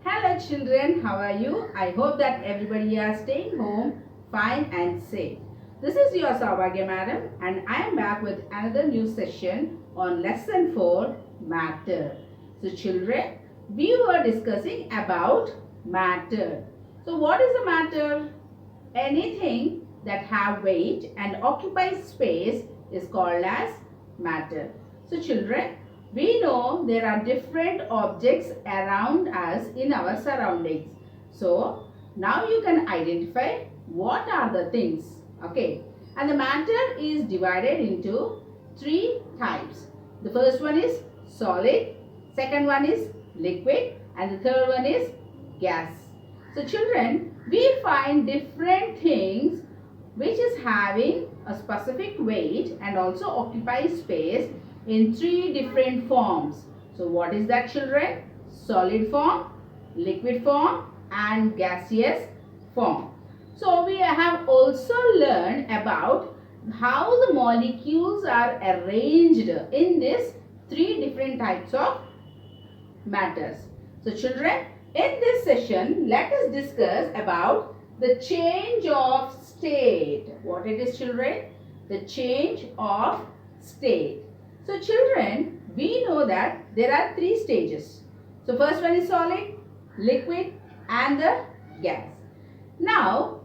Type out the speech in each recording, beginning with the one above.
Hello children, how are you? I hope that everybody are staying home fine and safe. This is your Saubhagya madam and I am back with another new session on lesson 4 matter. So children, we were discussing about matter. So what is a matter? Anything that have weight and occupies space is called as matter. So children, we know there are different objects around us in our surroundings. So now you can identify what are the things. Okay. And the matter is divided into three types. The first one is solid, second one is liquid, and the third one is gas. So children, we find different things which is having a specific weight and also occupies space in three different forms. So what is that children? Solid form, liquid form and gaseous form. So we have also learned about how the molecules are arranged in these three different types of matters. So children, in this session, let us discuss about the change of state. What it is children? The change of state. So children, we know that there are three stages. So first one is solid, liquid and the gas. Now,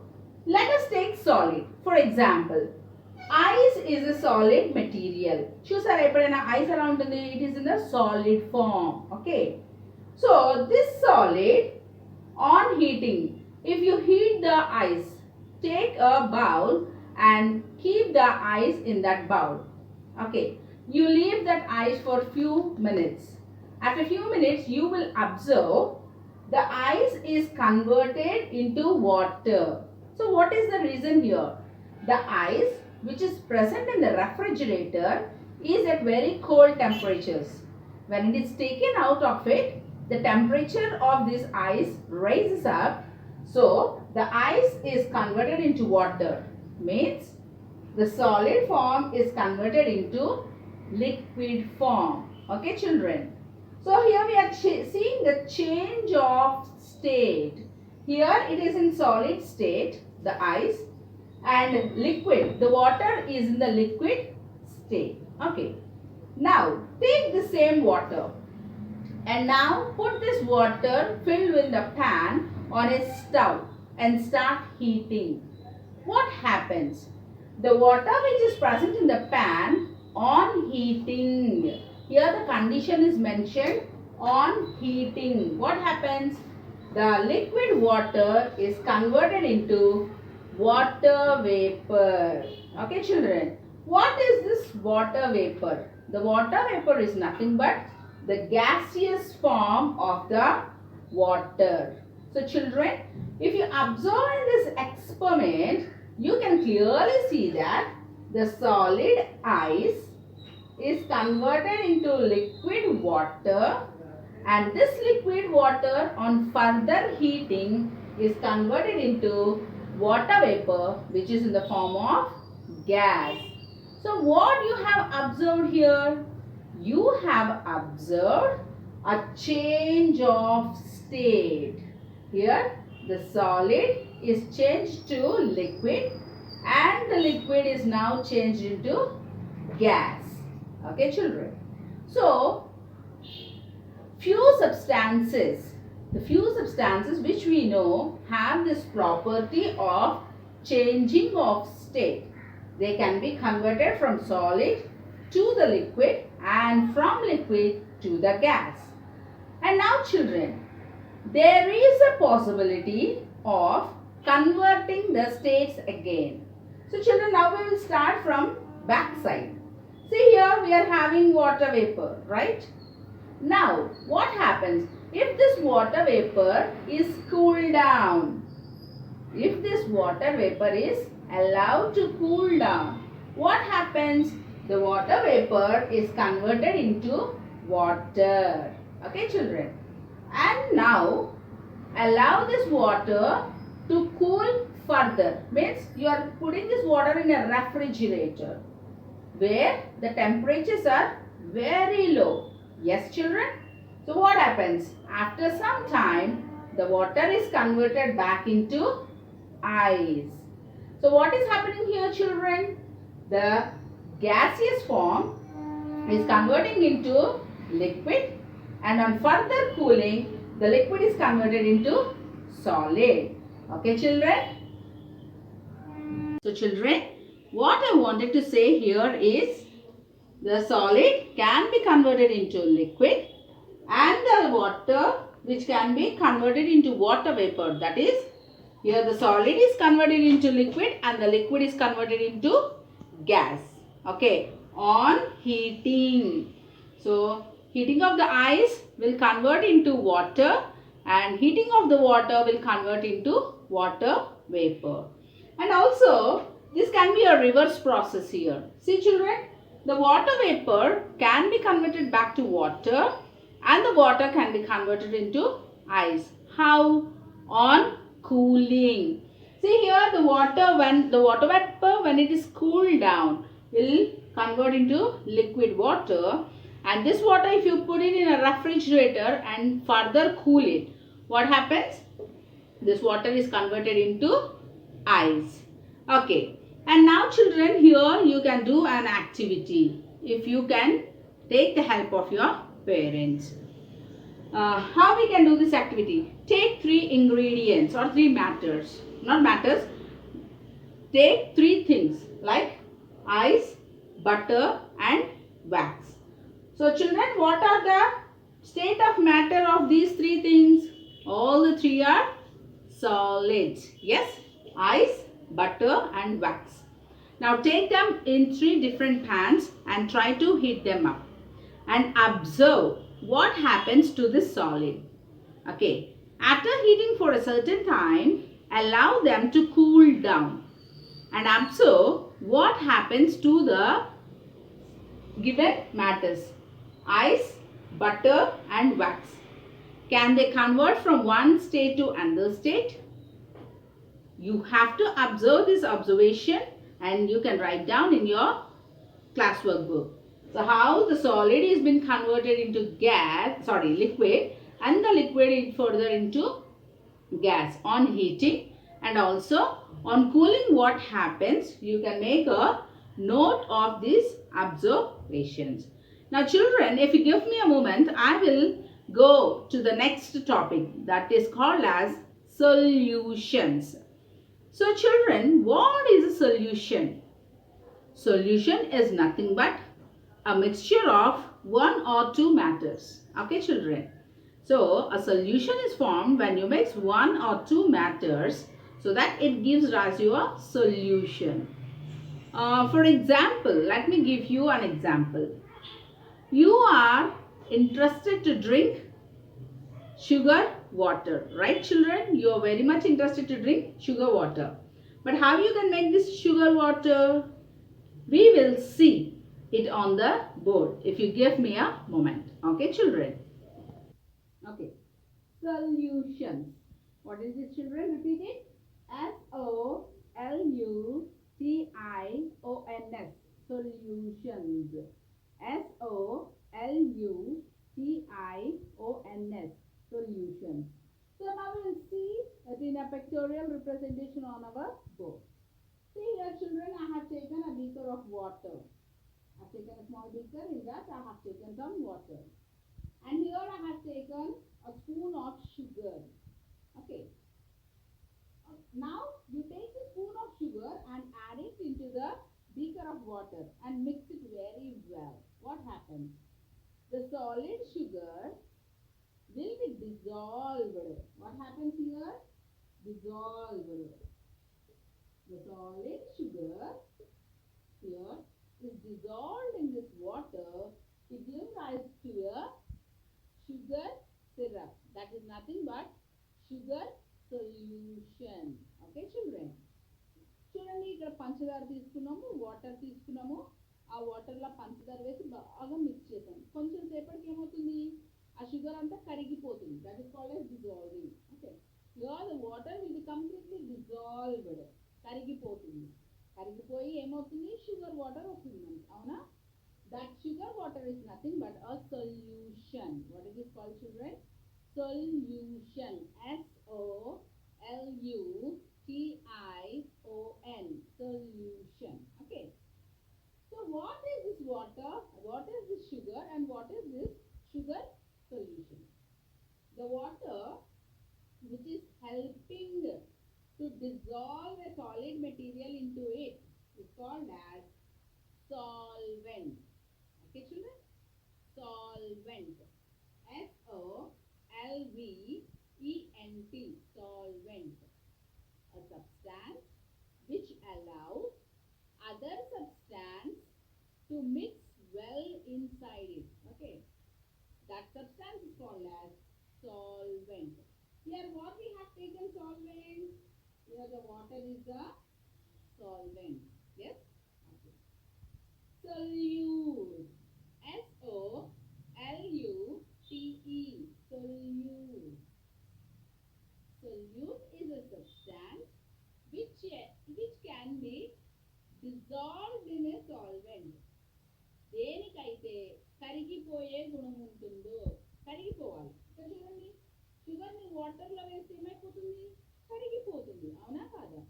let us take solid. For example, ice is a solid material. చూసారా ఎప్పుడైనా ice ఎలా ఉంటుంది? It is in the solid form. Okay. So this solid on heating, if you heat the ice, take a bowl and keep the ice in that bowl. Okay. You leave that ice for few minutes. After few minutes, you will observe the ice is converted into water. So what is the reason here? The ice which is present in the refrigerator is at very cold temperatures. When it is taken out of it, the temperature of this ice rises up. So the ice is converted into water. Means the solid form is converted into liquid form. Okay children. So here we are seeing the change of state. Here it is in solid state, the ice, and liquid, the water is in the liquid state. Okay. Now take the same water and now put this water filled with the pan on a stove and start heating. What happens? The water which is present in the pan on heating. Here the condition is mentioned on heating. What happens? The liquid water is converted into water vapor. Okay children. What is this water vapor? The water vapor is nothing but the gaseous form of the water. So children, if you observe in this experiment, you can clearly see that the solid ice is converted into liquid water and this liquid water on further heating is converted into water vapor which is in the form of gas. So what you have observed here? You have observed a change of state. Here the solid is changed to liquid and the liquid is now changed into gas. Okay children. So the few substances which we know have this property of changing of state. They can be converted from solid to the liquid and from liquid to the gas. And now children, there is a possibility of converting the states again. So children, now we will start from back side. See here we are having water vapor, right? Now what happens if this water vapor is cooled down? If this water vapor is allowed to cool down, what happens? The water vapor is converted into water. Okay children. And now allow this water to cool further. Means you are putting this water in a refrigerator where the temperatures are very low. Yes children. So what happens? After some time the water is converted back into ice. So what is happening here, children? The gaseous form is converting into liquid, and on further cooling, the liquid is converted into solid. Okay, children? So children, what I wanted to say here is the solid can be converted into liquid, and the water which can be converted into water vapor. That is, here the solid is converted into liquid and the liquid is converted into gas. Okay, on heating. So heating of the ice will convert into water, and heating of the water will convert into water vapor. And also this can be a reverse process here. See children, the water vapor can be converted back to water, and the water can be converted into ice. How? On cooling. See here, the water vapor, when it is cooled down, will convert into liquid water, and this water, if you put it in a refrigerator and further cool it, what happens? This water is converted into ice. Okay, and now children, here you can do an activity if you can take the help of your parents. How we can do this activity? Take three ingredients or three matters, not matters. Take three things like ice, butter and wax. So children, what are the state of matter of these three things? All the three are solids. Yes, ice, butter and wax. Now take them in three different pans and try to heat them up and observe what happens to this solid. Okay, after heating for a certain time, allow them to cool down and observe what happens to the given matters: ice, butter and wax. Can they convert from one state to another state? You have to observe this observation and you can write down in your classwork book. So how the solid is been converted into liquid, and the liquid is further into gas on heating, and also on cooling what happens. You can make a note of these observations. Now children, if you give me a moment, I will go to the next topic, that is called as solutions. So children, what is a solution? Solution is nothing but a mixture of one or two matters. Okay children. So a solution is formed when you mix one or two matters so that it gives rise to a solution. For example, let me give you an example. You are interested to drink sugar water, right children? You are very much interested to drink sugar water. But how you can make this sugar water? We will see it on the board if you give me a moment. Okay children? Okay. Solutions. What is this children? Repeat it. Solutions. Solutions. Solutions. Solutions. So now we will see it in a pictorial representation on our board. See here children, I have taken a beaker of water. I have taken a small beaker, in that I have taken some water. And here I have taken a spoon of sugar. Okay. Now you take the spoon of sugar and add it into the beaker of water and mix it very well. What happens? The solid sugar will be dissolved. What happens here? Dissolved. The solid sugar here is dissolved in this water to give rise to a sugar syrup. That is nothing but sugar solution. Okay children? చూడండి, ఇక్కడ పంచదార తీసుకున్నాము, water తీసుకున్నాము. ఆ వాటర్లో పంచదార వేసి బాగా మిక్స్ చేసాము. కొంచెం సేపటికి ఏమవుతుంది? ఆ షుగర్ అంతా కరిగిపోతుంది. That is called as dissolving. Okay, here the water will be completely dissolved. కరిగిపోతుంది. కరిగిపోయి ఏమవుతుంది? షుగర్ వాటర్ వస్తుంది మనకి. అవునా? That sugar water is nothing but a solution. What is it called children? Solution. Solution. Solution. Okay. So what is this water? What is this sugar? And what is this sugar solution? The water which is helping to dissolve a solid material into it is called as solvent. Okay, children? Solvent. Solvent. Solvent. A substance which allows other substance to mix well inside it. Okay. That substance is called as solvent. Here what we have taken solvent? Here the water is the solvent. Yes? Okay. Solute. Solute. Solute. Solute is a substance which can be dissolved in a solvent. దేనికైతే కరిగిపోయే గుణం ఉంటుందో కరిగిపోవాలి. ఇక్కడ చూడండి, షుగర్ని వాటర్లో వేస్తే ఏమైపోతుంది? కరిగిపోతుంది. అవునా కాదా?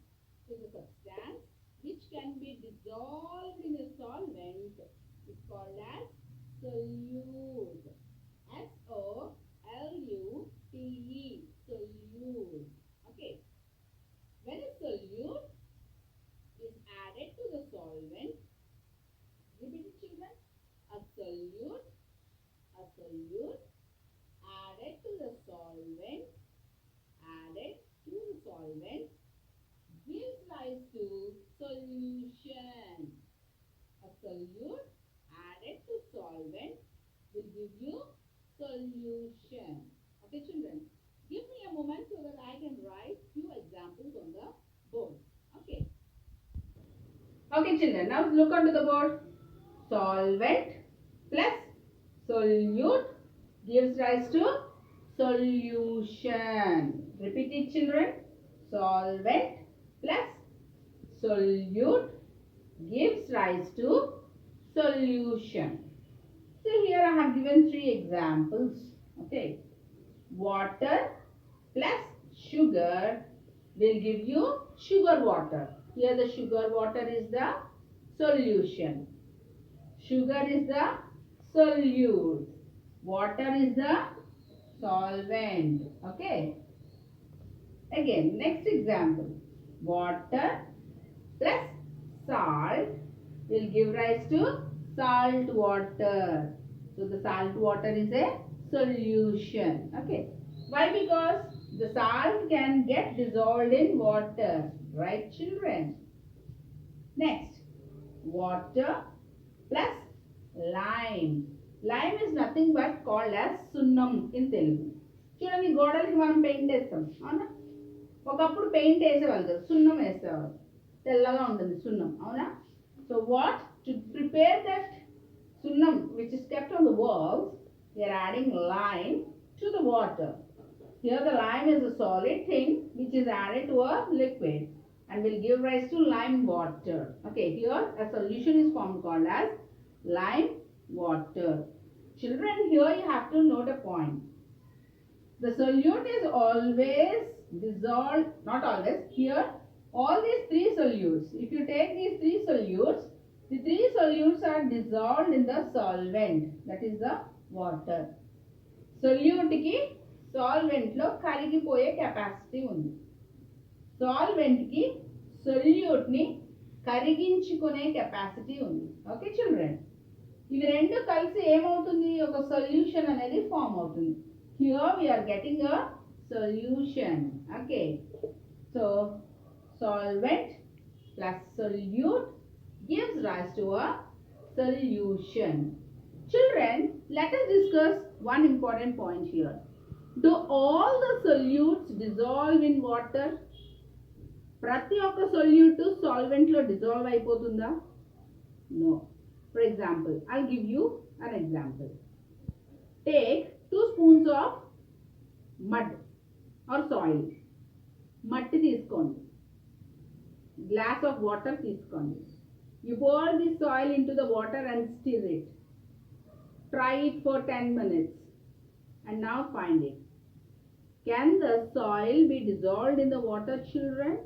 So the substance which can be dissolved in a solvent is called as solute. Solute. Solute. Okay. When a solute is added to the solvent, repeat it, children. A solute added to the solvent gives rise to solution. A solute added to solvent will give you solution. Okay, children. Give me a moment so that I can write few examples on the board. Okay. Okay, children. Now look onto the board. Solvent plus solute gives rise to solution. Repeat it, children. Solvent plus solute gives rise to solution. So here I have given 3 examples. Okay. Water plus sugar will give you sugar water. Here the sugar water is the solution. Sugar is the solute. Water is the solvent. Okay. Again, next example. Water plus salt will give rise to salt water. So the salt water is a solution. Okay. Why? Because the salt can get dissolved in water. Right, children? Next. Water plus lime. Lime is nothing but called as sunnam in Telugu. చూడండి, గోడలకి మనం paint వేస్తాం. అవునా? ఒకప్పుడు paint వేసేవాళ్ళు కదా, సున్నం వేసేవాళ్ళు. తెల్లగా ఉంటుంది సున్నం. అవునా? So what to prepare that sunnam which is kept on the walls, we are adding lime to the water. Here the lime is a solid thing which is added to a liquid and will give rise to lime water. Okay, here a solution is formed called as lime water. Children, here you have to note a point. The solute is always dissolved, not always. Here all these 3 solutes, if you take these 3 solutes, the 3 solutes are dissolved in the solvent, that is the water. Solute ki solvent lo karigipoye capacity undi. Solvent ki solute ni kariginchukone capacity undi. Okay, children? ఇవి రెండు కలిసి ఏమవుతుంది? ఒక solution అనేది form అవుతుంది. Here we are getting a solution. Okay. So solvent plus solute gives rise to a solution. Children, let us discuss one important point here. Do all the solutes dissolve in water? ప్రతి ఒక్క solute solvent లో dissolve అయిపోతుందా? No. For example, I'll give you an example. Take 2 spoons of mud or soil. మట్టి తీసుకోండి. Glass of water తీసుకోండి. You pour this soil into the water and stir it. Try it for 10 minutes. And now find it. Can the soil be dissolved in the water, children?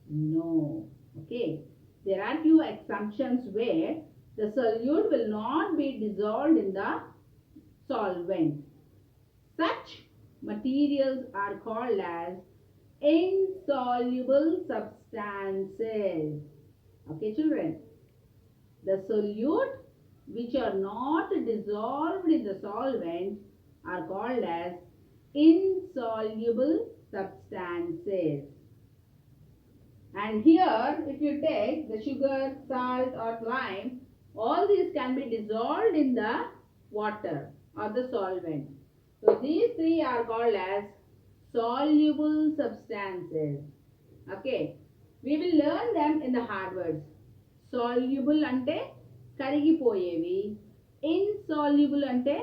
No. Okay. There are few assumptions where the solute will not be dissolved in the solvent. Such materials are called as insoluble substances. Okay, children. The solute which are not dissolved in the solvent are called as insoluble substances. And here, if you take the sugar, salt or lime, all these can be dissolved in the water or the solvent. So these three are called as soluble substances. Okay. We will learn them in the hard words. Soluble ante కరిగిపోయేవి, insoluble ante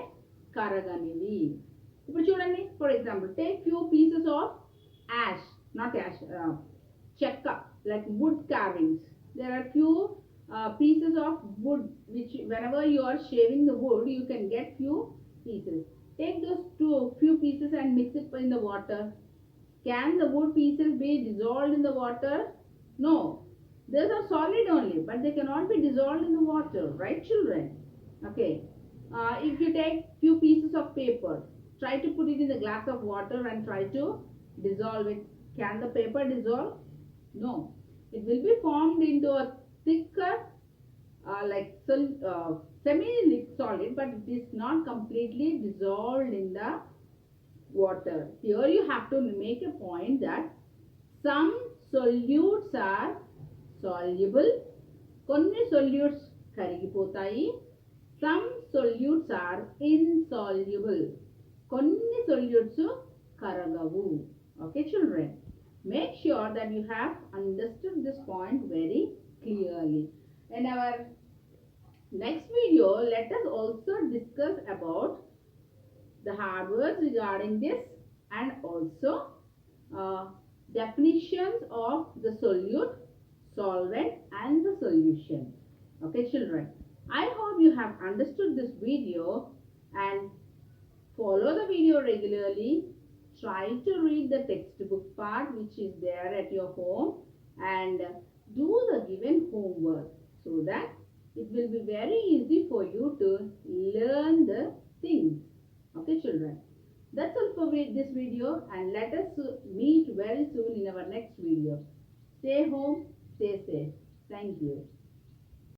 కరగనివి. ఇప్పుడు చూడండి, for example take few pieces of ash, not ash, chakka, like wood carvings. There are few pieces of wood which whenever you are shaving the wood you can get few pieces. Take those few pieces and mix it in the water. Can the wood pieces be dissolved in the water? No. Those are solid only, but they cannot be dissolved in the water, right, children? Okay. If you take few pieces of paper, try to put it in the glass of water and try to dissolve it. Can the paper dissolve? No. It will be formed into a thicker, semi-solid, but it is not completely dissolved in the water. Here you have to make a point that some solutes are soluble, కొన్ని solutes కరిగిపోతాయి, some solutes are insoluble, కొన్ని solutes కరగవు. Okay, children, make sure that you have understood this point very clearly. In our next video, let us also discuss about the hard words regarding this and also definitions of the solute, solvent and the solution. Okay, children, I hope you have understood this video and follow the video regularly. Try to read the textbook part which is there at your home and do the given homework so that it will be very easy for you to learn the things. Okay, children, that's all for this video and let us meet very soon in our next video. Stay home, stay safe. Thank you.